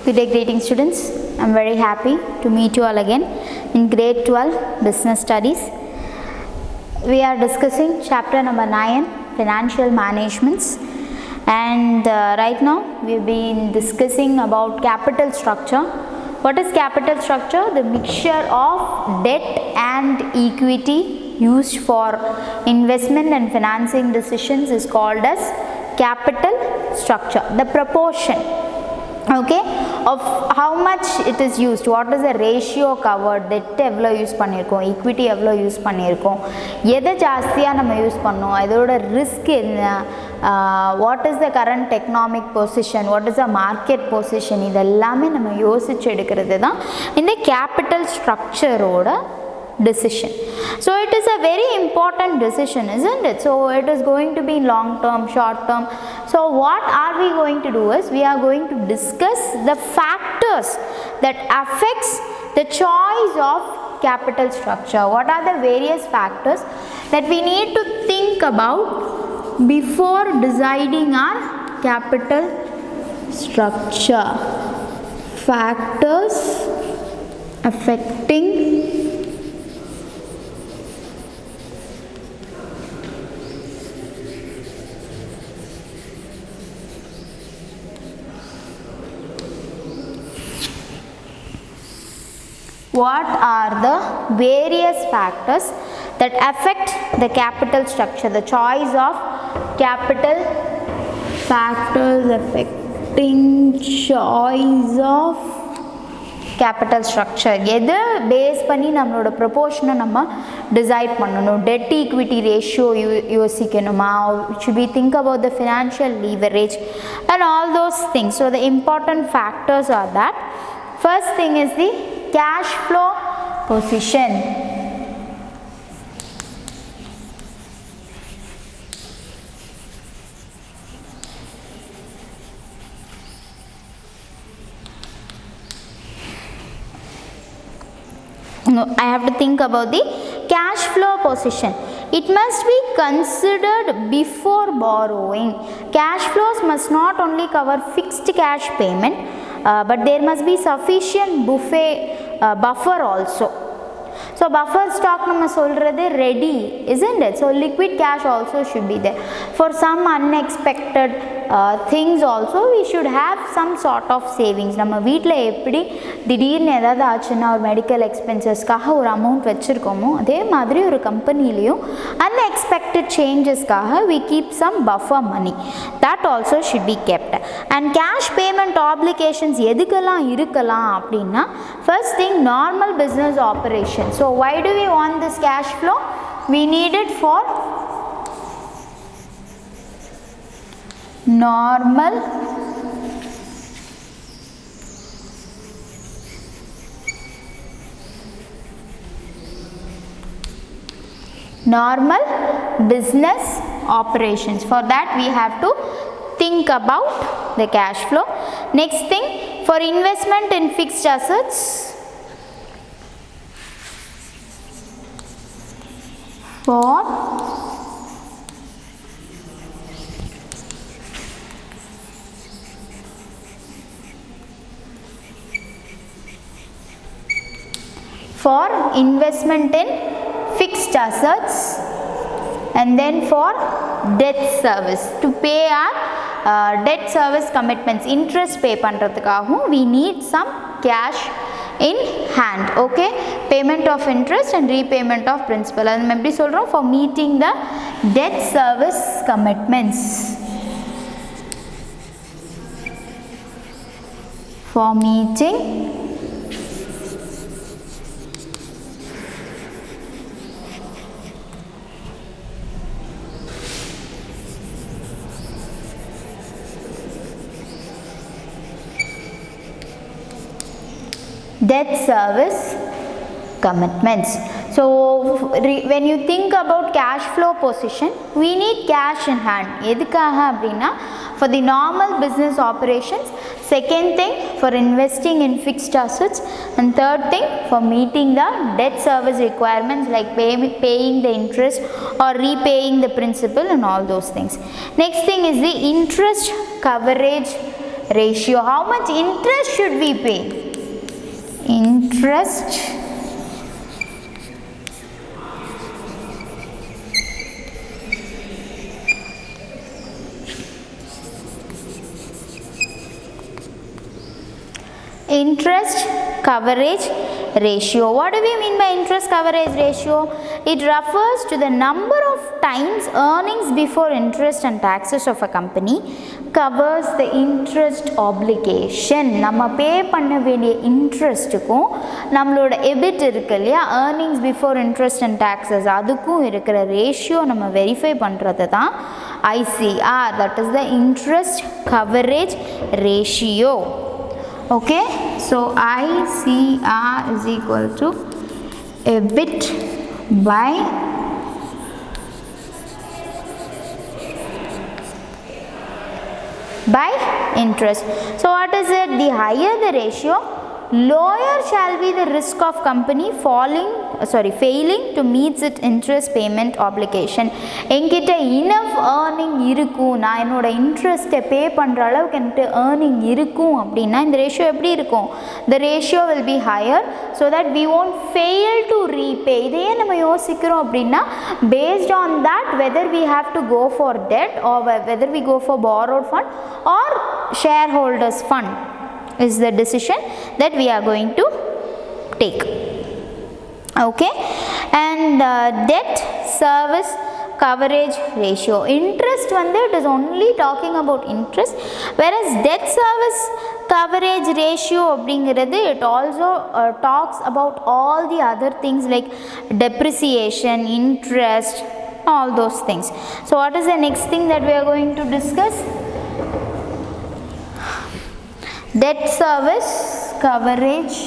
Good day, greeting students. I am very happy to meet you all again in grade 12 business studies. We are discussing chapter number 9, financial managements, and right now we have been discussing about capital structure. What is capital structure? The mixture of debt and equity used for investment and financing decisions is called as capital structure. The proportion, okay, of how much it is used, what is the ratio covered, debt எவ்வளோ use பண்ணியிருக்கோம், equity எவ்வளோ use பண்ணியிருக்கோம், எதை ஜாஸ்தியாக நம்ம use பண்ணோம், இதோட risk என்ன, what is the current economic position, what is the market position, இதெல்லாமே நம்ம யோசிச்சு எடுக்கிறது தான் இந்த capital ஸ்ட்ரக்சரோட decision. So it is a very important decision, isn't it? So it is going to be long term, short term. So what are we going to do is we are going to discuss the factors that affects the choice of capital structure. What are the various factors that we need to think about before deciding our capital structure? Factors affecting what are the various factors that affect the capital structure, the choice of capital factors affecting choice of capital structure. எது base பண்ணி நம்மளோட ப்ரொபோர்ஷனை நம்ம decide பண்ணணும், debt equity ratio யோசிக்கணுமா, should we think about the financial leverage and all those things. So the important factors are that first thing is the cash flow position. I have to think about the cash flow position. It must be considered before borrowing. Cash flows must not only cover fixed cash payment, but there must be sufficient buffer also. So buffer stock நம்ம சொல்றது ready, isn't it? So liquid cash also should be there. For some unexpected things also we should have some sort of savings. நம்ம வீட்டில் எப்படி திடீர்னு ஏதாவது ஆச்சுன்னா ஒரு medical எக்ஸ்பென்சஸ்க்காக ஒரு அமௌண்ட் வச்சுருக்கோமோ அதே மாதிரி ஒரு கம்பெனிலையும் unexpected changesக்காக we keep some buffer money. That also should be kept. And cash payment obligations எதுக்கெல்லாம் இருக்கலாம் அப்படின்னா first thing normal business operations. So why do we want this cash flow? We need it for normal business operations. For that we have to think about the cash flow. Next thing, for investment in fixed assets, for investment in fixed assets, and then for debt service, to pay our debt service commitments, interest pay பண்றதுக்காகவும் we need some cash in hand. Okay, payment of interest and repayment of principal. அது நம்ம எப்படி சொல்றோம்? For meeting the debt service commitments. For meeting debt service commitments. So when you think about cash flow position, we need cash in hand. எதுக்காக அப்படின்னா for the normal business operations, second thing for investing in fixed assets, and third thing for meeting the debt service requirements like paying the interest or repaying the principal and all those things. Next thing is the interest coverage ratio. How much interest should we pay? Interest coverage ratio. What do we mean by interest coverage ratio? It refers to the number of times earnings before interest and taxes of a company covers the interest obligation. நம்ம பே பண்ண வேண்டிய இன்ட்ரெஸ்ட்டுக்கும் நம்மளோட EBIT இருக்கு இல்லையா, earnings before interest and taxes, அதுக்கும் இருக்கிற ratio நம்ம verify பண்ணுறது தான் ICR, that is the interest coverage ratio. Okay, so ICR is equal to EBIT by interest. So what is it? The higher the ratio, lower shall be the risk of company failing to meet its interest payment obligation. என்கிட்ட enough earning இருக்கும், நான் என்னோட இன்ட்ரெஸ்ட்டை பே பண்ணுற அளவுக்கு என்கிட்ட earning இருக்கும் அப்படின்னா இந்த ரேஷியோ எப்படி இருக்கும்? The ratio will be higher so that we won't fail to repay. இதையே நம்ம யோசிக்கிறோம் அப்படின்னா based on that whether we have to go for debt or whether we go for borrowed fund or shareholders fund is the decision that we are going to take. Okay, and debt service coverage ratio. Interest it is only talking about interest, whereas debt service coverage ratio அப்படிங்கிறது it also talks about all the other things like depreciation, interest, all those things. So what is the next thing that we are going to discuss? Debt service coverage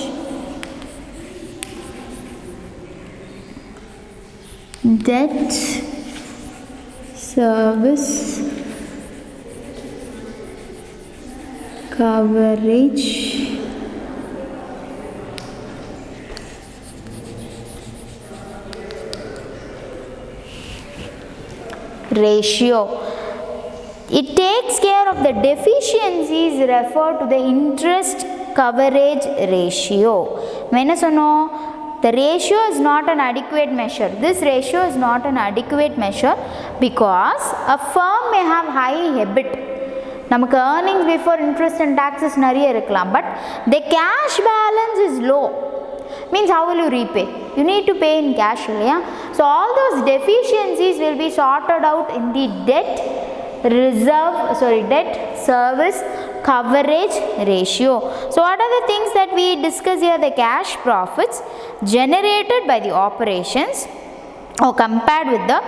coverage ratio. It takes care of the deficiencies referred to the interest coverage ratio. என்ன சொன்னோம்? The ratio is not an adequate measure. This ratio is not an adequate measure because a firm may have high EBIT. நமக்கு earnings before interest and taxes நிறைய இருக்கலாம், but the cash balance is low. Means how will you repay? You need to pay in cash, இல்லையா? So all those deficiencies will be sorted out in the debt service coverage ratio. So what are the things that we discuss here? The cash profits generated by the operations or compared with the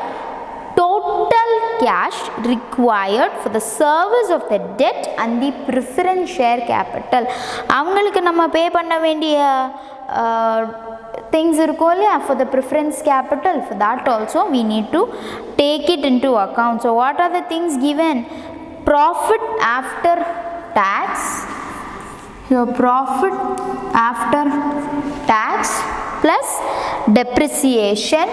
total cash required for the service of the debt and the preference share capital. அவங்களுக்கு நம்ம பே பண்ண வேண்டிய things இருக்கும் இல்லையா, for the preference capital, for that also we need to take it into account. So what are the things given? Profit after tax, your profit after tax plus depreciation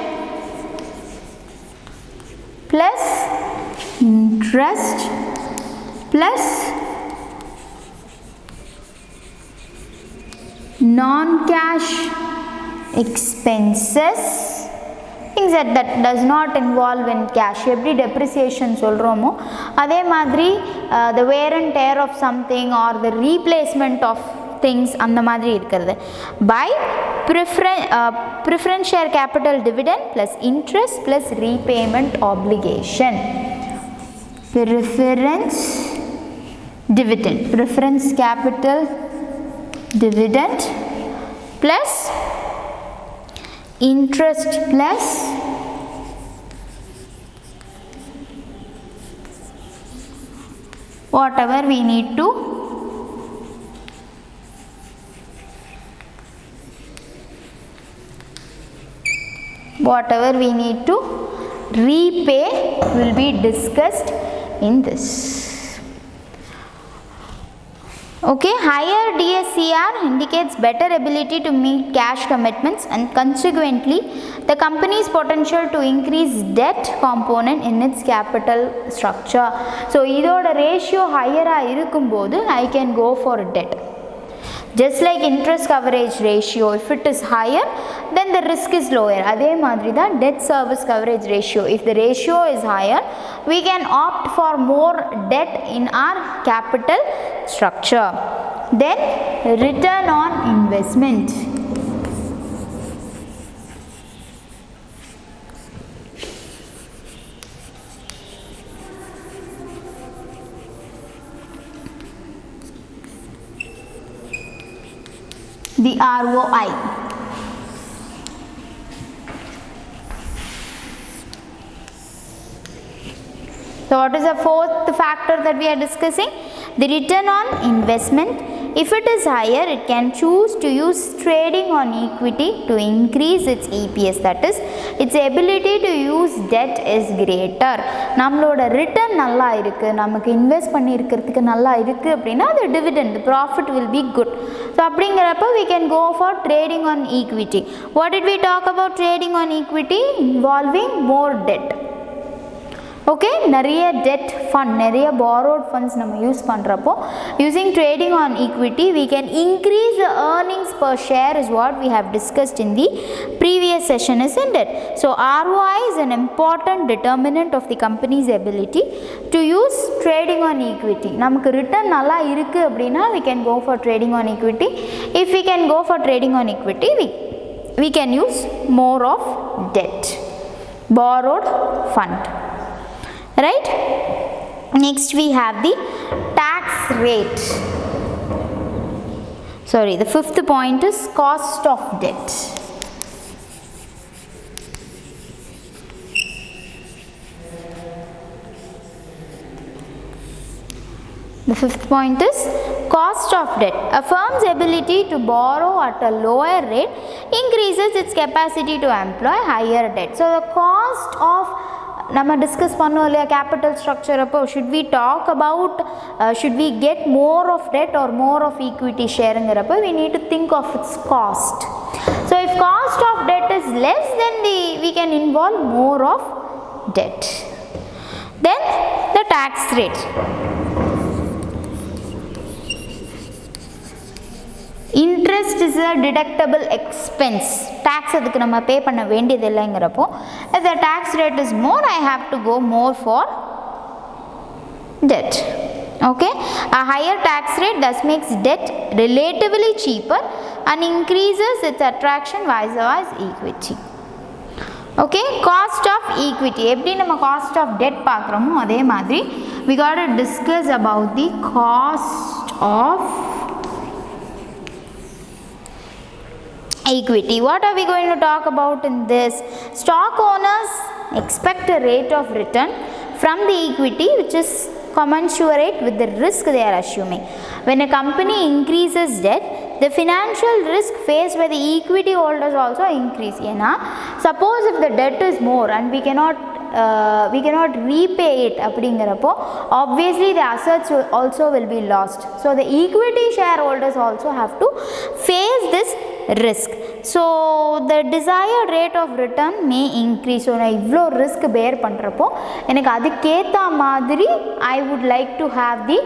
plus interest plus non-cash expenses, things that does not involve in cash. எப்படி depreciation சொல்கிறோமோ அதே மாதிரி the wear and tear of something or the replacement of things அந்த மாதிரி இருக்கிறது. By preference share capital dividend plus interest plus repayment obligation. Preference capital dividend plus interest plus whatever we need to repay will be discussed in this. Okay, higher DSCR indicates better ability to meet cash commitments and consequently the company's potential to increase debt component in its capital structure. So idoda ratio higher ah irukumbodhu I can go for debt. Just like interest coverage ratio, if it is higher then the risk is lower. Adhe madri da debt service coverage ratio, if the ratio is higher we can opt for more debt in our capital structure. Then return on investment. The ROI. So what is the fourth factor that we are discussing? The return on investment. If it is higher, it can choose to use trading on equity to increase its EPS. That is, its ability to use debt is greater. நம்மளோட return நல்லா இருக்கு, நமக்கு invest பண்ணி இருக்கிறதுக்கு நல்லா இருக்கு அப்படின்னா the dividend, the profit will be good. So அப்படிங்கிறப்ப we can go for trading on equity. What did we talk about trading on equity? Involving more debt. Okay, நிறைய debt fund, நிறைய borrowed funds நம்ம use பண்ணுறப்போ using trading on equity we can increase the earnings per share is what we have discussed in the previous session, isn't it? So ROI is an important determinant of the company's ability to use trading on equity. நமக்கு return நல்லா இருக்கு அப்படின்னா we can go for trading on equity. If we can go for trading on equity we can use more of debt, borrowed fund. Right? Next we have the tax rate. Sorry, the fifth point is cost of debt. The fifth point is cost of debt. A firm's ability to borrow at a lower rate increases its capacity to employ higher debt. So the cost of நம்ம discuss பண்ணோம் இல்லையா capital structure அப்போ should we talk about should we get more of debt or more of equity shareங்கிறப்போ we need to think of its cost. So if cost of debt is less then we can involve more of debt. Then the tax rate. Interest is a deductible expense. Tax adukku nama pay panna vendiyadhu illaingrappo if the tax rate is more I have to go more for debt. Okay, a higher tax rate thus makes debt relatively cheaper and increases its attraction vis-a-vis equity. Okay, cost of equity eppadi nama cost of debt paakromo adhe madri we got to discuss about the cost of equity. What are we going to talk about in this? Stock owners expect a rate of return from the equity which is commensurate with the risk they are assuming. When a company increases debt, the financial risk faced by the equity holders also increase. Suppose if the debt is more and we cannot repay it அப்படிங்கிறப்போ obviously the assets also will be lost. So the equity shareholders also have to face this risk. So the desired rate of return may increase. So நான் இவ்வளோ risk பேர் பண்ணுறப்போ எனக்கு அதுக்கேற்ற மாதிரி I would like to have the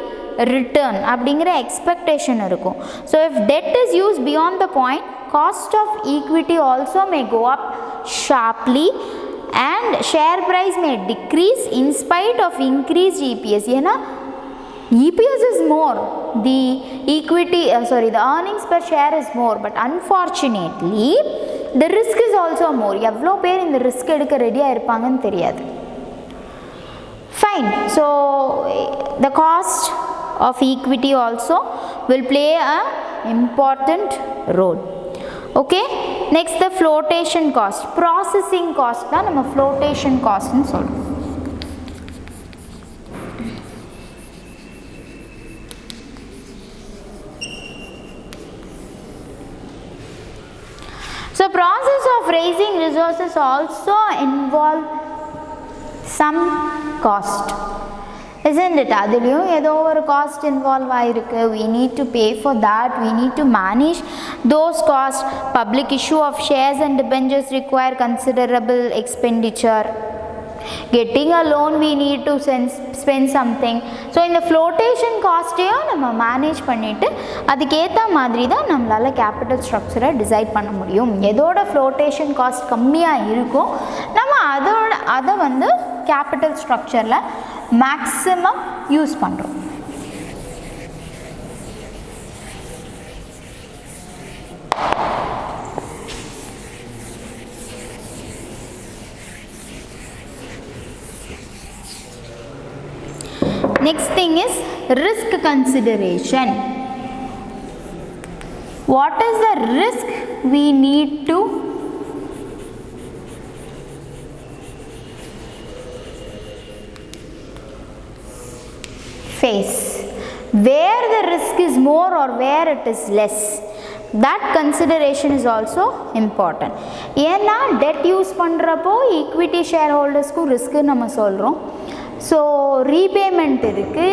return அப்படிங்கிற expectation இருக்கும். So if debt is used beyond the point, cost of equity also may go up sharply and share price may decrease in spite of increased EPS. ஏன்னா EPS is more, the equity the earnings per share is more, but unfortunately the risk is also more. எவ்வளோ பேர் இந்த risk எடுக்க ரெடியாக இருப்பாங்கன்னு தெரியாது. Fine, so the cost of equity also will play a important role. Okay, next the flotation cost. Processing cost தான் நம்ம flotation cost ன்னு சொல்றோம். So process of raising resources also involve some cost. isn't it? அதுலயும் ஏதோ ஒரு cost involve ஆயிருக்கு. We need to pay for that. We need to manage those costs. Public issue of shares and debentures require considerable expenditure. Getting a loan, we need to spend something. So இந்த flotation cost-ஐயும் நம்ம manage பண்ணிட்டு அதுக்கேற்ற மாதிரி தான் நம்மளால் capital ஸ்ட்ரக்சரை decide பண்ண முடியும். எதோட flotation cost கம்மியாக இருக்கும் நம்ம அதை வந்து கேபிட்டல் ஸ்ட்ரக்சரில் மேக்ஸிமம் யூஸ் பண்ணுறோம். Next thing is risk consideration. What is the risk we need to face? Where the risk is more or where it is less, that consideration is also important. ஏன்னா debt use பண்ணுறப்போ equity shareholdersக்கு risk நம்ம சொல்கிறோம். So repayment இருக்குது,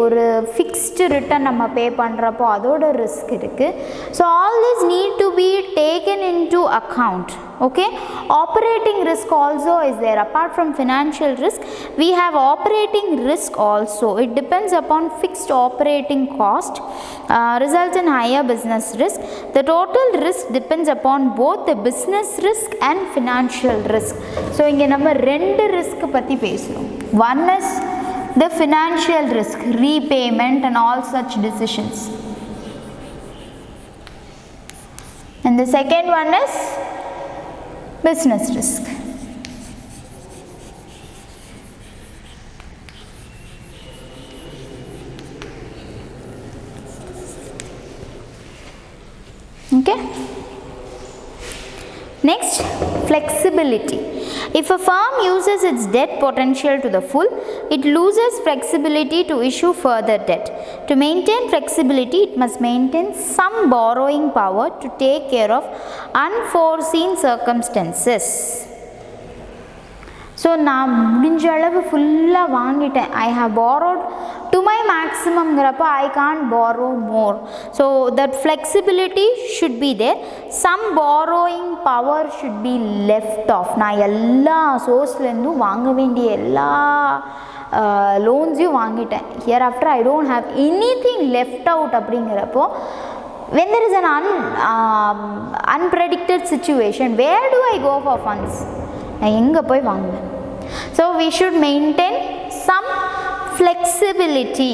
ஒரு fixed return நம்ம பே பண்ணுறப்போ அதோட risk இருக்குது. So all this need to be taken in to account. Okay, operating risk also is there. Apart from financial risk, we have operating risk also. It depends upon fixed operating cost, results in higher business risk. The total risk depends upon both the business risk and financial risk. So inge nama rendu risk பத்தி பேசுறோம். One is the financial risk, repayment and all such decisions, and the second one is business risk. Okay. Next, flexibility. If a firm uses its debt potential to the full, it loses flexibility to issue further debt. To maintain flexibility, it must maintain some borrowing power to take care of unforeseen circumstances. So நான் முடிஞ்ச அளவு ஃபுல்லாக வாங்கிட்டேன். I have borrowed to my maximumங்கிறப்ப I can't borrow more. So that flexibility should be there. Some borrowing power should be left off. நான் எல்லா சோர்ஸ்லேருந்தும் வாங்க வேண்டிய எல்லா லோன்ஸையும் வாங்கிட்டேன். Here after I don't have anything left out அப்படிங்கிறப்போ when there is an unpredicted situation, where do I go for funds? நான் எங்கே போய் வாங்குவேன்? So we should maintain some flexibility,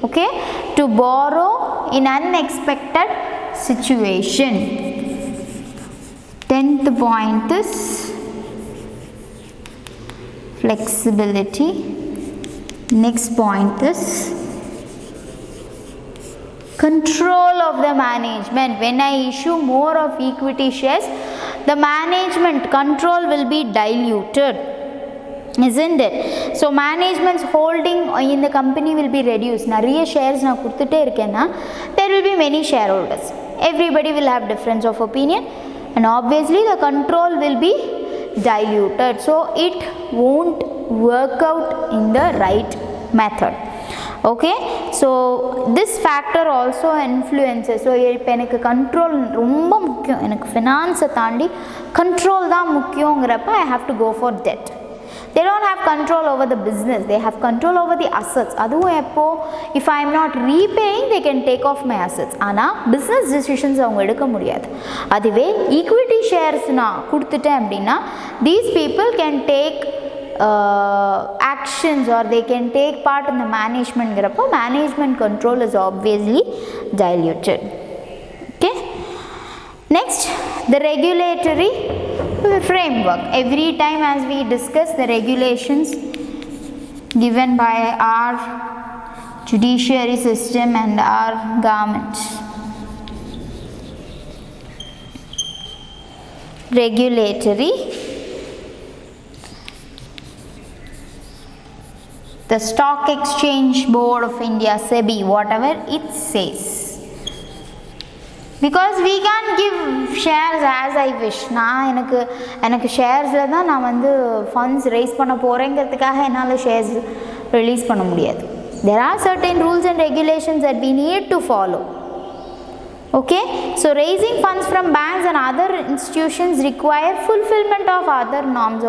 okay, to borrow in unexpected situation. 10th point is flexibility. Next point is control of the management. When I issue more of equity shares, the management control will be diluted, isn't it? So management's holding in the company will be reduced. நிறைய shares நான் கொடுத்துட்டே இருக்கேன்னா there will be many shareholders. Everybody will have difference of opinion and obviously the control will be diluted. So it won't work out in the right method. Okay, so this factor also influences. So இப்போ எனக்கு control ரொம்ப முக்கியம், எனக்கு ஃபினான்ஸை தாண்டி control தான் முக்கியங்கிறப்ப I have to go for debt. They don't have control over the business, they have control over the assets. அதுவும் எப்போ, if I am not repaying, they can take off my assets. ஆனால் business decisions அவங்க எடுக்க முடியாது. அதுவே equity shares நான் கொடுத்துட்டேன் அப்படின்னா these people can take actions or they can take part in the management grappo. Management control is obviously diluted. Okay, next, the regulatory framework. Every time as we discuss the regulations given by our judiciary system and our government. Regulatory, the Stock Exchange Board of India, SEBI, whatever it says. Because we can't give shares as I wish. நான் எனக்கு ஷேர்ஸில் தான் நான் வந்து funds rice பண்ண போகிறேங்கிறதுக்காக என்னால் shares release பண்ண முடியாது. There are certain rules and regulations that we need to follow. Okay, so raising funds from banks and other institutions require fulfillment of other norms.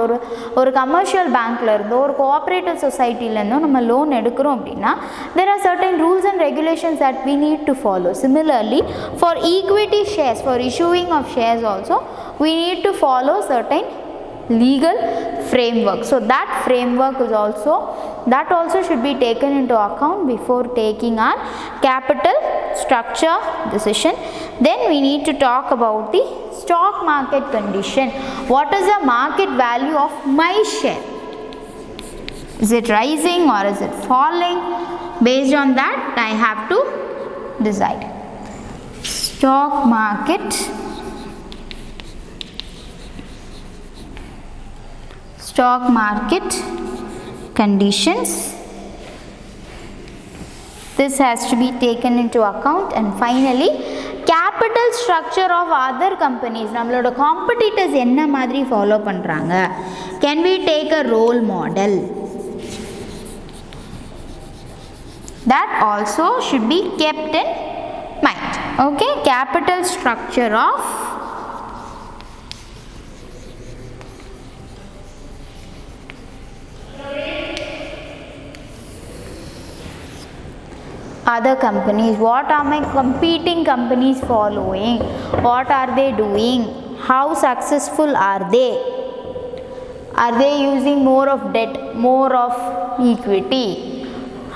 ஒரு commercial bankல இருந்தோ ஒரு cooperative societyல இருந்தோ நம்ம loan எடுக்கிறோம் அப்படின்னா there are certain rules and regulations that we need to follow. Similarly, for equity shares, for issuing of shares also, we need to follow certain legal framework. So that framework is also should be taken into account before taking our capital structure decision. Then we need to talk about the stock market condition. What is the market value of my share? Is it rising or is it falling? Based on that I have to decide. Stock market conditions. This has to be taken into account. And finally, capital structure of other companies. நம்மளோட competitors என்ன மாதிரி follow பண்றாங்க? Can we take a role model? That also should be kept in mind. Okay, capital structure of other companies. What are my competing companies following? What are they doing? How successful are they? Are they using more of debt, more of equity?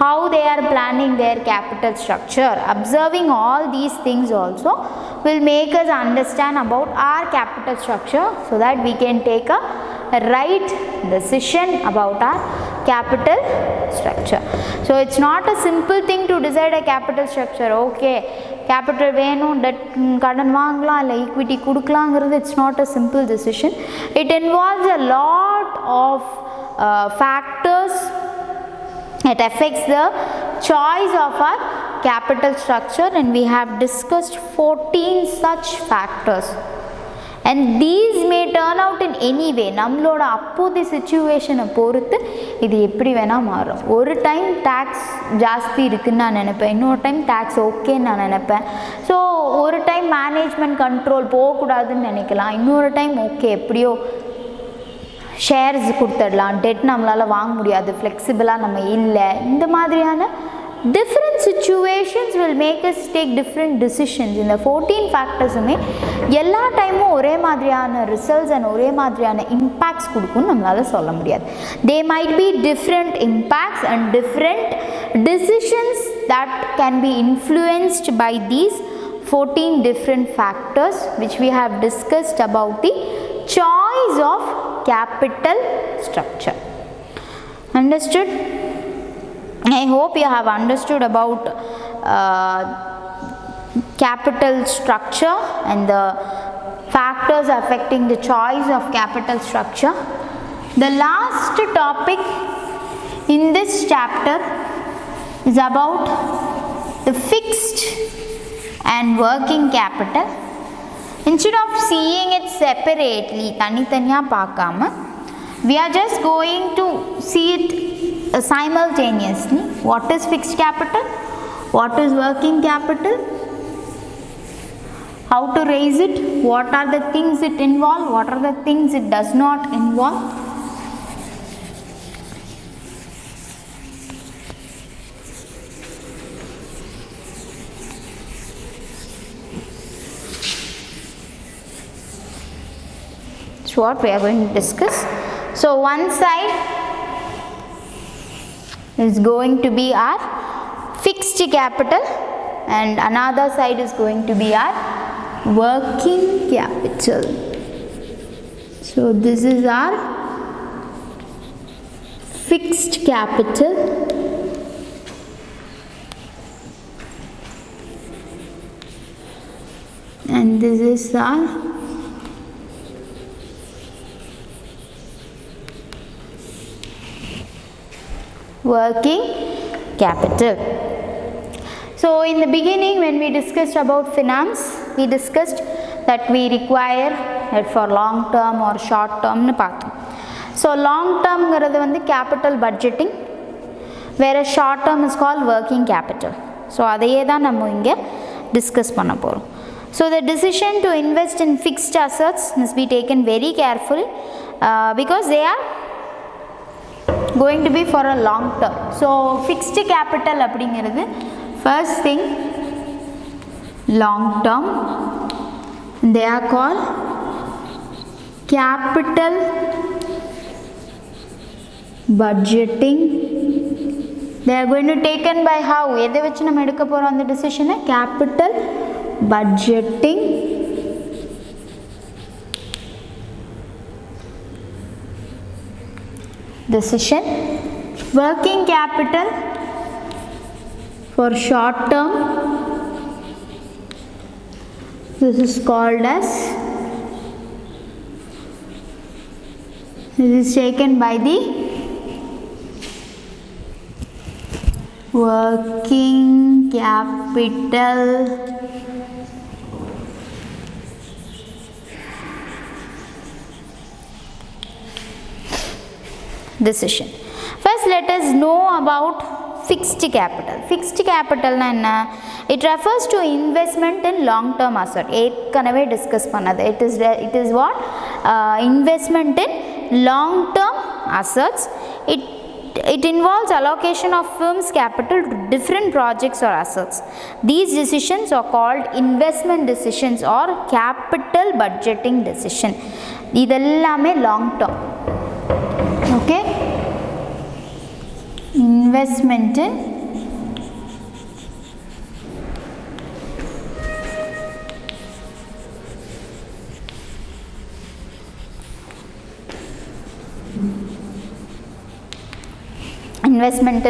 How they are planning their capital structure? Observing all these things also will make us understand about our capital structure so that we can take a right decision about our capital structure. So it's not a simple thing to decide a capital structure. Okay, capital வேணும், debt கடன் வாங்கலாம் இல்லை equity கொடுக்கலாங்கிறது it's not a simple decision. It involves a lot of factors. It affects the choice of our capital structure, and we have discussed 14 such factors. And these may turn out in any way. நம்மளோட அப்போதைய சிச்சுவேஷனை பொறுத்து இது எப்படி வேணால் மாறும். ஒரு time tax ஜாஸ்தி இருக்குன்னு நான் நினைப்பேன், இன்னொரு டைம் டேக்ஸ் ஓகேன்னு நான் நினைப்பேன். ஸோ ஒரு டைம் மேனேஜ்மெண்ட் கண்ட்ரோல் போகக்கூடாதுன்னு நினைக்கலாம், இன்னொரு டைம் ஓகே எப்படியோ ஷேர்ஸ் கொடுத்துடலாம், டெட் நம்மளால் வாங்க முடியாது, ஃப்ளெக்சிபிளாக நம்ம இல்லை. இந்த மாதிரியான different situations will make us take different decisions. இந்த 14 ஃபேக்டர்ஸுமே எல்லா டைமும் ஒரே மாதிரியான ரிசல்ட்ஸ் அண்ட் ஒரே மாதிரியான இம்பேக்ட்ஸ் கொடுக்கும்னு நம்மளால் சொல்ல முடியாது. They might be different impacts and different decisions that can be influenced by these 14 different factors which we have discussed about the choice of capital structure. Understood? I hope you have understood about capital structure and the factors affecting the choice of capital structure. The last topic in this chapter is about the fixed and working capital. Instead of seeing it separately, தனித்தனியா பார்க்காம, we are just going to see it simultaneously. What is fixed capital? What is working capital? How to raise it? What are the things it involves? What are the things it does not involve? That's what we are going to discuss. So one side is going to be our fixed capital and another side is going to be our working capital. So this is our fixed capital and this is our working capital. So in the beginning when we discussed about finance, we discussed that we require it for long term or short term nu paathom. So long term ங்கிறது வந்து capital budgeting, whereas short term is called working capital. So அதையே தான் நம்ம இங்கே discuss பண்ண போகிறோம். So the decision to invest in fixed assets must be taken very carefully because they are going to be for a long term. So fixed capital அப்படிங்கிறது first thing long term, they are called capital budgeting. They are going to taken by how? எதை வச்சு நம்ம எடுக்க போகிறோம் அந்த decision? Capital budgeting decision. Working capital for short term, this is called as, this is taken by the working capital decision. First let us know about fixed capital. Fixed capital na enna? It refers to investment in long term asset. ஏற்கனவே discuss பண்ணது. It is what? Investment in long term assets. It involves allocation of firm's capital to different projects or assets. These decisions are called investment decisions or capital budgeting decision. இதெல்லாமே long term. Okay, investment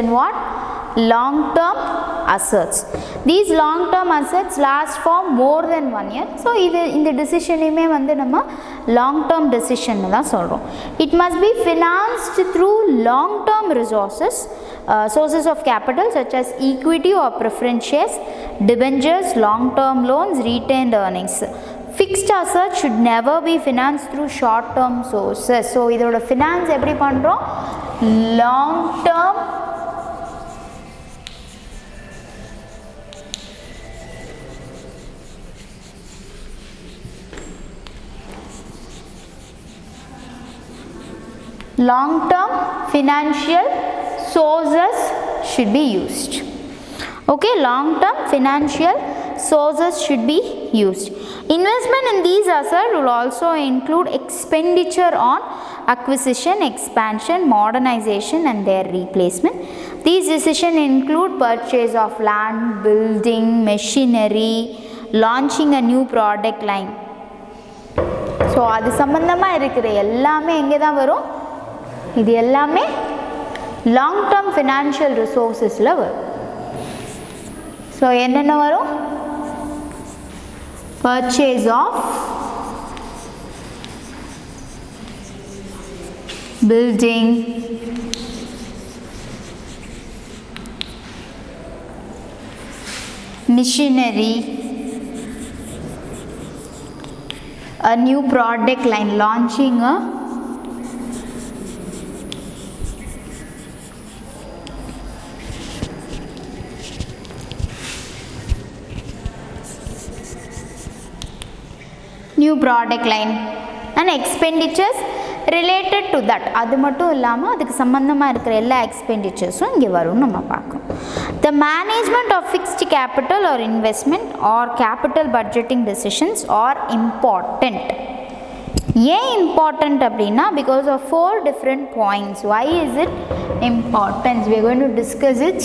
in what? Long term assets. These long term assets last for more than 1 year. So இந்த decision-மே வந்து நம்ம long term decision தான் சொல்றோம். It must be financed through long term resources, sources of capital such as equity or preference shares, debentures, long term loans, retained earnings. Fixed assets should never be financed through short term sources. So இதோட finance எப்படி பண்றோம்? Long term financial sources should be used. Okay, long term financial sources should be used. Investment in these assets will also include expenditure on acquisition, expansion, modernization and their replacement. These decisions include purchase of land, building, machinery, launching a new product line. So அது சம்பந்தமா இருக்கிற எல்லாமே எங்கே தான் வரும்? இது எல்லாமே long term financial resourcesல வரும். So என்னென்ன வரும்? Purchase of building, machinery, a new product line, launching a new product line and expenditures related to that. அது மட்டும் இல்லாமல் அதுக்கு சம்பந்தமாக இருக்கிற எல்லா எக்ஸ்பெண்டிச்சர்ஸும் இங்கே வரும்னு நம்ம பார்க்கணும். The management of fixed capital or investment or capital budgeting decisions are important. ஏன் important அப்படின்னா because of 4 different points. Why is it important? We are going to discuss it.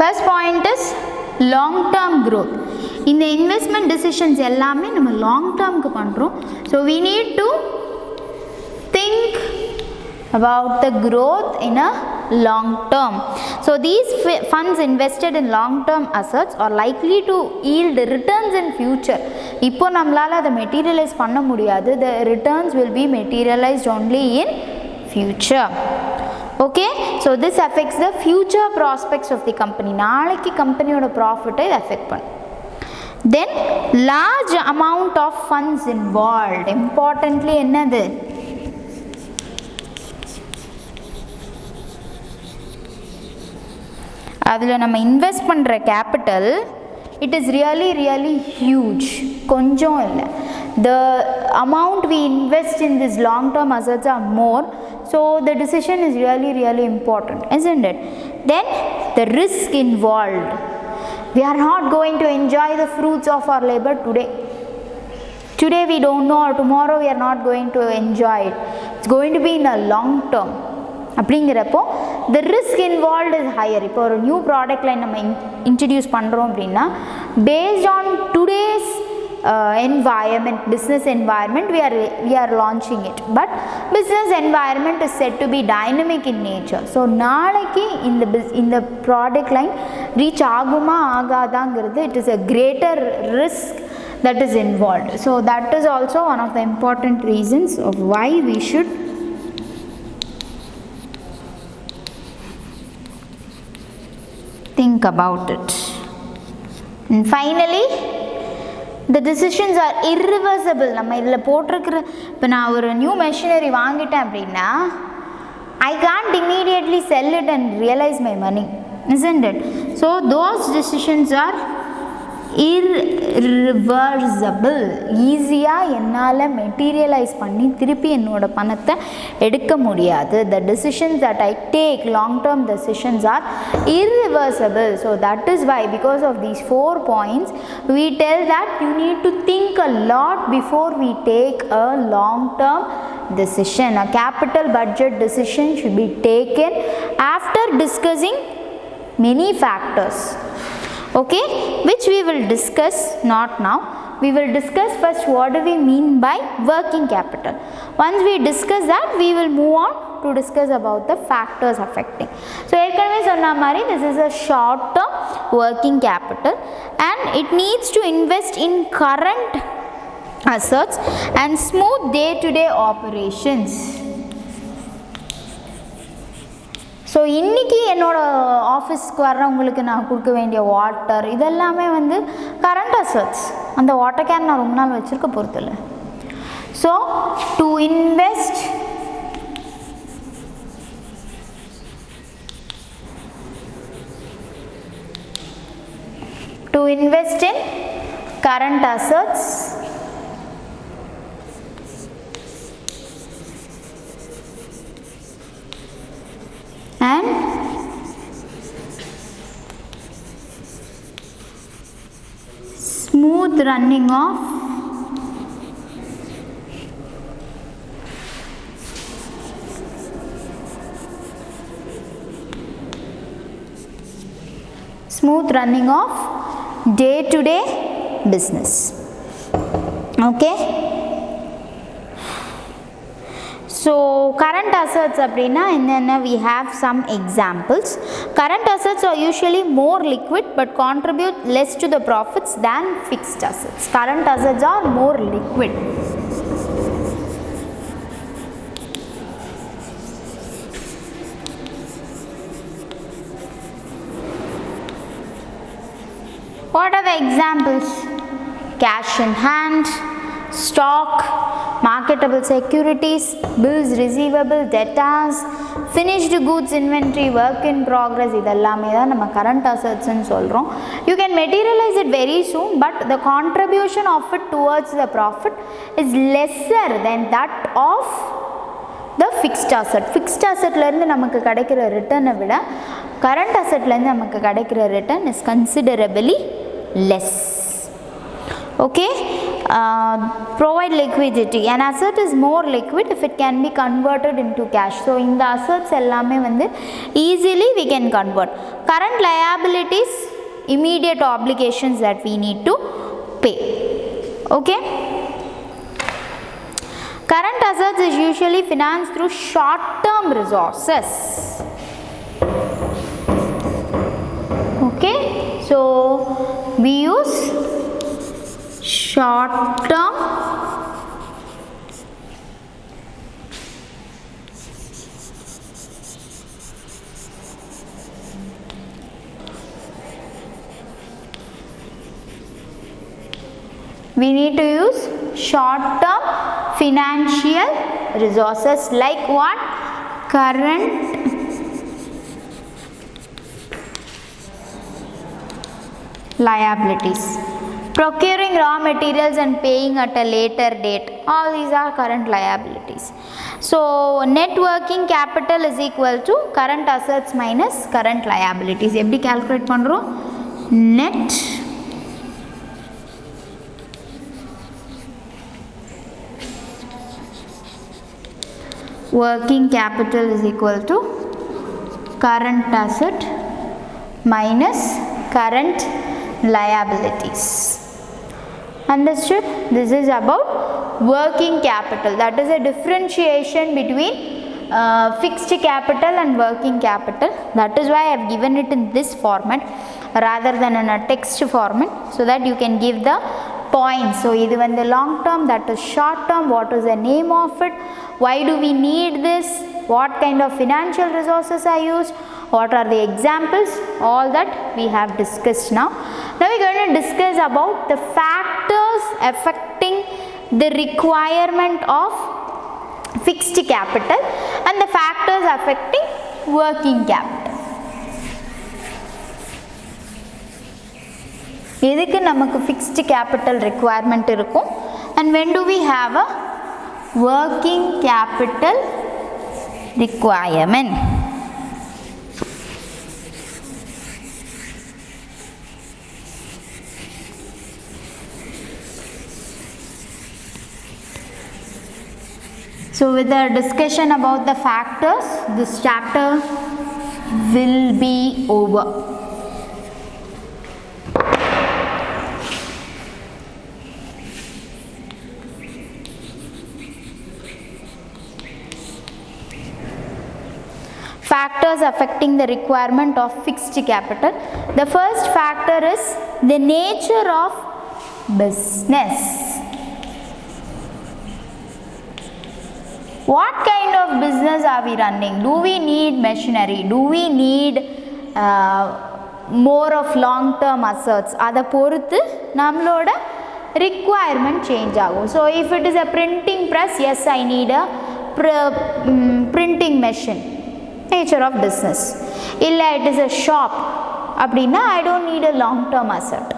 First point is long term growth. இந்த investment decisions எல்லாமே நம்ம long term க்கு பண்றோம். So we need to think about the growth in a long term. So these funds invested in long term assets are likely to yield returns in future. இப்போ நம்மளால அதை materialize பண்ண முடியாது. The returns will be materialized only in future. Okay, so this affects the future prospects of the company. நாளைக்கு கம்பெனியோட ப்ராஃபிட்டை affect பண்ணும். then large amount of funds involved. Importantly என்னது? அதில் நம்ம இன்வெஸ்ட் பண்ணுற capital it is really huge. கொஞ்சம் இல்லை. The amount we invest in these long term assets are more, so the decision is really important, isn't it? Then the risk involved. We are not going to enjoy the fruits of our labor today we don't know, or tomorrow we are not going to enjoy it. It's going to be in a long term. அப்படிங்கிறப்போ the risk involved is higher. இப்போ ஒரு new product line நம்ம introduce பண்ணுறோம் அப்படின்னா based on today's environment, business environment, we are launching it, but business environment is said to be dynamic in nature. So நாளைக்கு இந்த product line reach ஆகுமா ஆகாதாங்கிறது it is a greater risk that is involved. So that is also one of the important reasons of why we should think about it. And finally, the decisions are irreversible. நம்ம இதில் போட்டிருக்கிற இப்போ நான் ஒரு new machinery வாங்கிட்டேன் அப்படின்னா I can't immediately sell it and realize my money, isn't it? So those decisions are irreversible. ஈஸியாக என்னால் மெட்டீரியலைஸ் பண்ணி திருப்பி என்னோட பணத்தை எடுக்க முடியாது. The decisions that I take, long term decisions, are irreversible. So that is why, because of these 4 points, we tell that you need to think a lot before we take a long term decision. A capital budget decision should be taken after discussing many factors, okay, which we will discuss not now. We will discuss first what do we mean by working capital. Once we discuss that, we will move on to discuss about the factors affecting. So ஏற்கனவே சொன்ன மாதிரி this is a short term working capital and it needs to invest in current assets and smooth day to day operations. So இன்றைக்கி என்னோடய ஆஃபீஸ்க்கு வர்றவங்களுக்கு நான் கொடுக்க வேண்டிய வாட்டர் இதெல்லாமே வந்து கரண்ட் அசட்ஸ். அந்த வாட்டர் கேன் நான் ரொம்ப நாள் வச்சுருக்க பொறுத்தில்லை. So to invest in current assets and smooth running of day to day business. Okay, so current assets அப்படின்னா என்னென்ன, we have some examples. Current assets are usually more liquid but contribute less to the profits than fixed assets. Current assets are more liquid. What are the examples? Cash in hand, stock, marketable securities, bills receivable, debtors, finished goods inventory, work in progress. இதெல்லாமே தான் நம்ம current assets ன்னு சொல்கிறோம். You can materialize it very soon, but the contribution of it towards the profit is lesser than that of the fixed asset. Fixed assetலேருந்து நமக்கு கிடைக்கிற ரிட்டர்னை விட current assetலேருந்து நமக்கு கிடைக்கிற return is considerably less. Okay, provide liquidity. An asset is more liquid if it can be converted into cash. So இந்த assets எல்லாமே வந்து easily we can convert. Current liabilities, immediate obligations that we need to pay. Okay, current assets is usually financed through short term resources. Okay, so we use short term We need to use short term financial resources like what? Current liabilities. Procuring raw materials and paying at a later date. All these are current liabilities. So net working capital is equal to current assets minus current liabilities. எப்படி calculate பண்றோம்? Net working capital is equal to current asset minus current liabilities. Understood? This is about working capital. That is a differentiation between fixed capital and working capital. That is why I have given it in this format rather than in a text format, so that you can give the points. So இது வந்து long term, that is short term, what is the name of it, why do we need this, what kind of financial resources are used, what are the examples, all that we have discussed now. Now we are going to discuss about the factors affecting the requirement of fixed capital and the factors affecting working capital. எதுக்கு நமக்கு fixed capital requirement இருக்கும், and when do we have a working capital requirement? So with the discussion about the factors, this chapter will be over. Factors affecting the requirement of fixed capital. The first factor is the nature of business. What kind of business are we running? Do we need machinery? Do we need more of long term assets? Adha poruthu nammaloda requirement change agum. So if it is a printing press, yes, I need a printing machine. Nature of business. Illa it is a shop, அப்படினா I don't need a long term asset.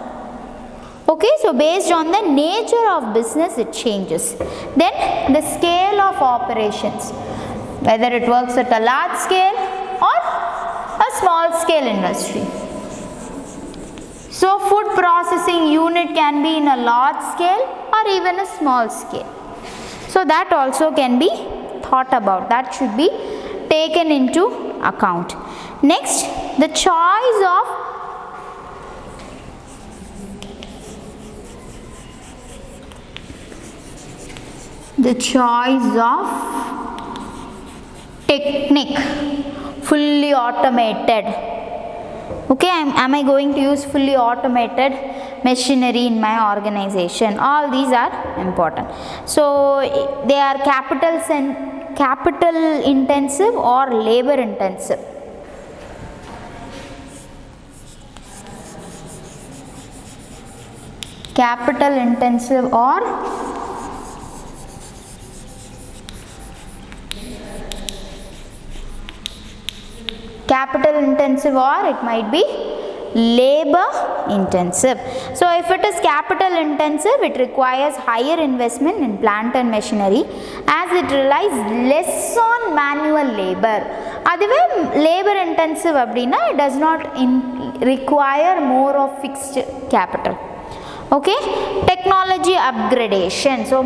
Okay, so based on the nature of business it changes. Then the scale of operations, whether it works at a large scale or a small scale industry. So food processing unit can be in a large scale or even a small scale. So that also can be thought about. That should be taken into account. Next, the choice of technique, fully automated. Okay, am I going to use fully automated machinery in my organization? All these are important. So they are capital intensive or labor intensive. Capital intensive or it might be labor intensive. So if it is capital intensive, it requires higher investment in plant and machinery as it relies less on manual labor. Aduve labor intensive abdina, it does not require more of fixed capital. Okay, technology upgradation. So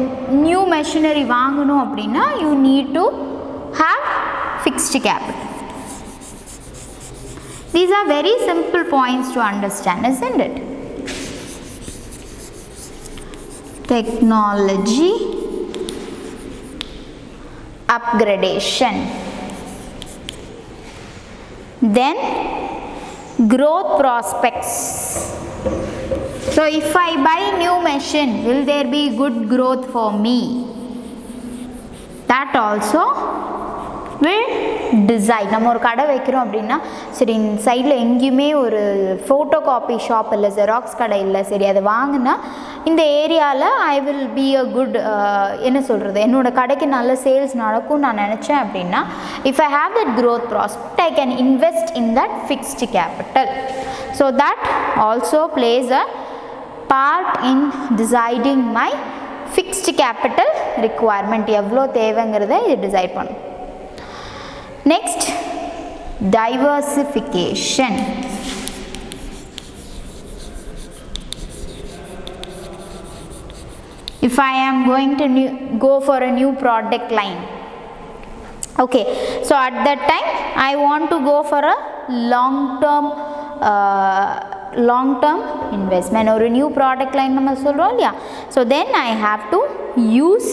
new machinery vaangano abdina, you need to have fixed capital. These are very simple points to understand, isn't it? Technology upgradation. Then growth prospects. So if I buy new machine, will there be good growth for me? That also will decide. நம்ம ஒரு கடை வைக்கிறோம் அப்படின்னா சரி இந்த சைடில் எங்கேயுமே ஒரு ஃபோட்டோ காப்பி ஷாப் இல்லை, ஜெராக்ஸ் கடை இல்லை, சரி அதை வாங்கினா இந்த ஏரியாவில் I will be a good என்ன சொல்கிறது, என்னோடய கடைக்கு நல்ல சேல்ஸ் நடக்கும்னு நான் நினச்சேன் அப்படின்னா if I have that growth prospect I can invest in that fixed capital. So that also place a part in deciding my fixed capital requirement. எவ்வளோ தேவைங்கிறத இது டிசைட் பண்ணும். Next, diversification. If I am going to go for a new product line, okay, so at that time I want to go for a long term investment or a new product line நம்ம சொல்றோம் இல்லையா. So then I have to use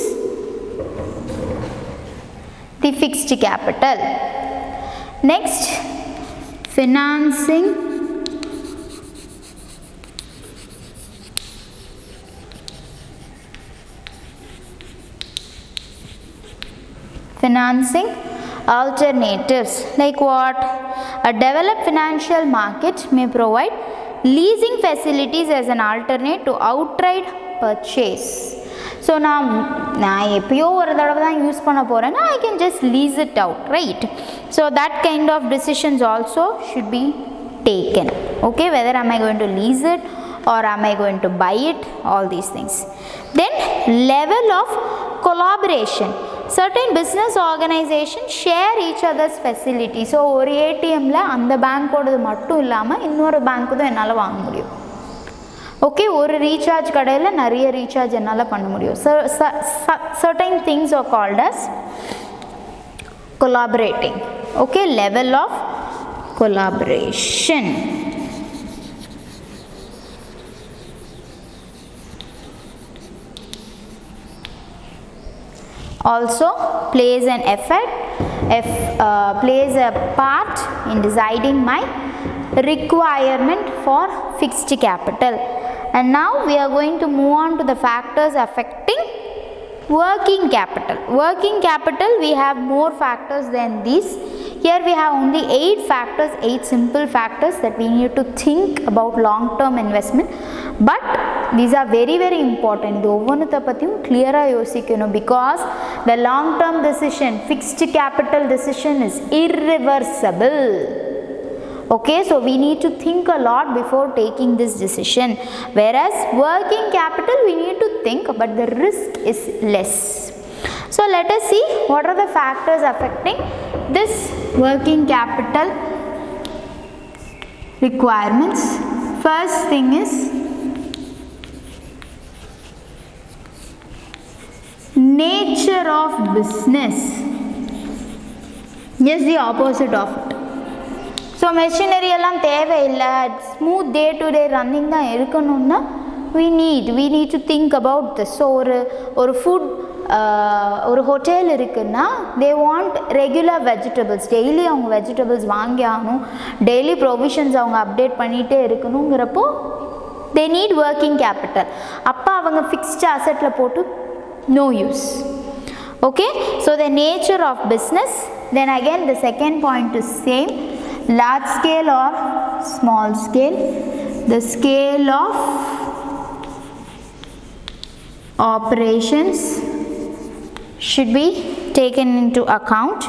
the fixed capital. Next, financing alternatives. Like what? A developed financial market may provide leasing facilities as an alternate to outright purchase. So நான் எப்பயோ ஒரு தடவை தான் use பண்ண போகிறேன்னா I can just lease it out, right? So that kind of decisions also should be taken. Okay, whether am I going to lease it or am I going to buy it, all these things. Then level of collaboration. Certain business organizations share each other's facilities. So ஒரு ஏடிஎம்ல அந்த பேங்க்கோடது மட்டும் இல்லாமல் இன்னொரு பேங்க்கு தான் என்னால் வாங்க முடியும். ஓகே, ஒரு ரீசார்ஜ் கடையில் நிறைய ரீசார்ஜ் என்னால் பண்ண முடியும். Certain things are called as collaborating. Okay, level of collaboration. Also plays an effect, plays a part in deciding my requirement for fixed capital. And now we are going to move on to the factors affecting working capital. Working capital, we have more factors than these. Here we have only 8 factors, 8 simple factors that we need to think about long term investment. But these are very very important. இது ஒவ்வொன்றுத்தை பற்றியும் கிளியராக யோசிக்கணும். Because the long term decision, fixed capital decision is irreversible. Okay, so we need to think a lot before taking this decision. Whereas working capital we need to think, but the risk is less. So let us see what are the factors affecting this working capital requirements. First thing is nature of business is the opposite of it. So machinery எல்லாம் தேவையில்லை, smooth day to day running தான் இருக்கணும்னா we need to think about this. So ஒரு food ஒரு hotel இருக்குன்னா they want regular vegetables, daily அவங்க vegetables வாங்கி ஆகணும், டெய்லி ப்ரொவிஷன்ஸ் அவங்க அப்டேட் பண்ணிகிட்டே இருக்கணுங்கிறப்போ they need working capital. அப்போ அவங்க ஃபிக்ஸ்டு அசெட்டில் போட்டு no use. Okay, so the nature of business. Then again the second point is same, large scale or small scale. The scale of operations should be taken into account.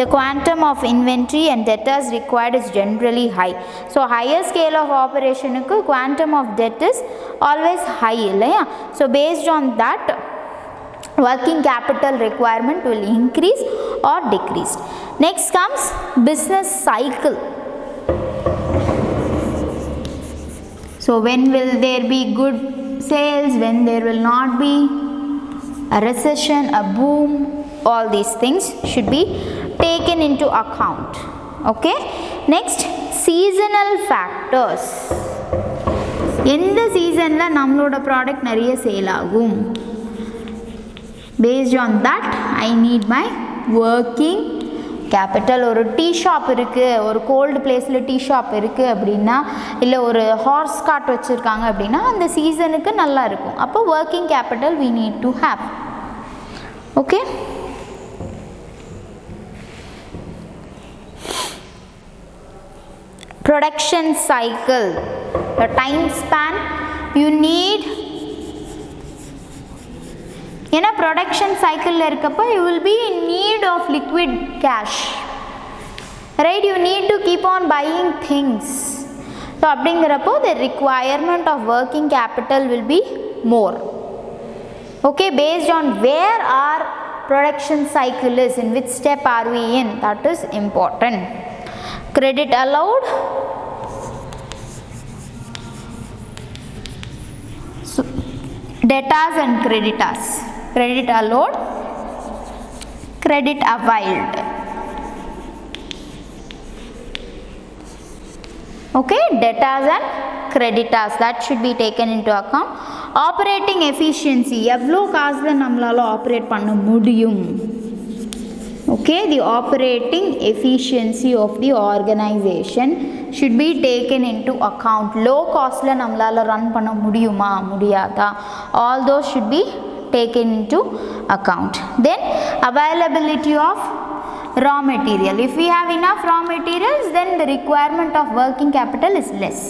The quantum of inventory and debtors required is generally high. So higher scale of operation ku quantum of debt is always high illaya. So based on that working capital requirement will increase or decrease. Next comes business cycle. So when will there be good sales, when there will not be, a recession, a boom, all these things should be taken into account. Okay, next seasonal factors. எந்த சீசனில் நம்மளோட product நிறைய sale ஆகும், based on that I need my working capital. ஒரு tea shop இருக்குது, ஒரு gold பிளேஸில் tea shop இருக்குது அப்படின்னா, இல்லை ஒரு ஹார்ஸ் கார்ட் வச்சுருக்காங்க அப்படின்னா அந்த சீசனுக்கு நல்லா இருக்கும். அப்போ working capital we need to have. Okay, production cycle, the time span you need. In a production cycle you will be in need of liquid cash, right? You need to keep on buying things. So அப்படிங்கிறப்போ the requirement of working capital will be more. Okay, based on where our production cycle is, in which step are we in, that is important. Credit allowed. So, debtors and creditors. Credit allowed, credit availed. Okay, debtors and creditors, that should be taken into account. Operating efficiency, எவ்வளோ காசுல நம்மளால operate பண்ண முடியும். Okay, the operating efficiency of the organization should be taken into account. Low costல நம்மளால run பண்ண முடியுமா முடியாதா, all those should be taken into account. Then availability of raw material. If we have enough raw materials, then the requirement of working capital is less.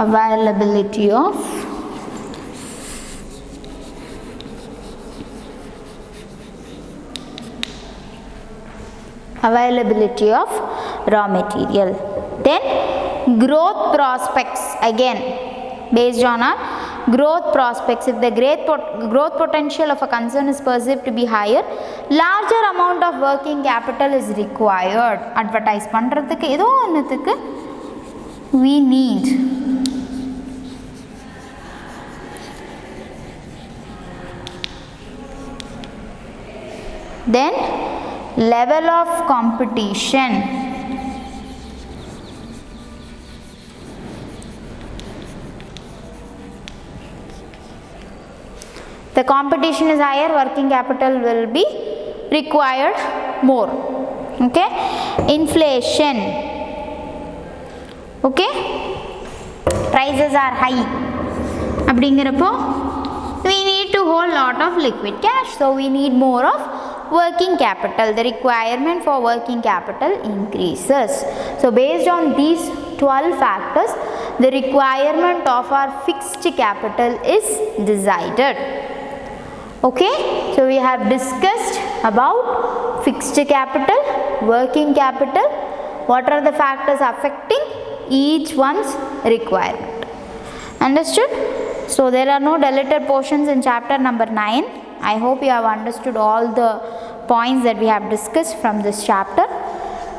Availability of raw material. Then growth prospects, again based on our growth prospects. If the growth potential of a concern is perceived to be higher, larger amount of working capital is required. Advertise பண்றதுக்கு ஏதோ ஒன்னுத்துக்கு we need. Then level of competition. The competition is higher, working capital will be required more. Okay, inflation. Okay, prices are high. அப்படிங்கிறப்போ we need to hold lot of liquid cash, so we need more of working capital. The requirement for working capital increases. So based on these 12 factors, the requirement of our fixed capital is decided. Okay, so we have discussed about fixed capital, working capital, what are the factors affecting each one's requirement. Understood? So there are no deleted portions in chapter number 9. I hope you have understood all the points that we have discussed from this chapter.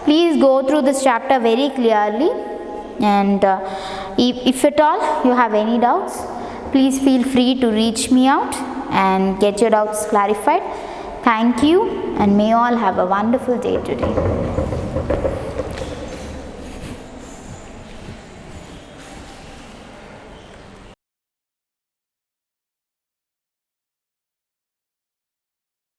Please go through this chapter very clearly, and if at all you have any doubts, please feel free to reach me out and get your doubts clarified. Thank you, and may all have a wonderful day today.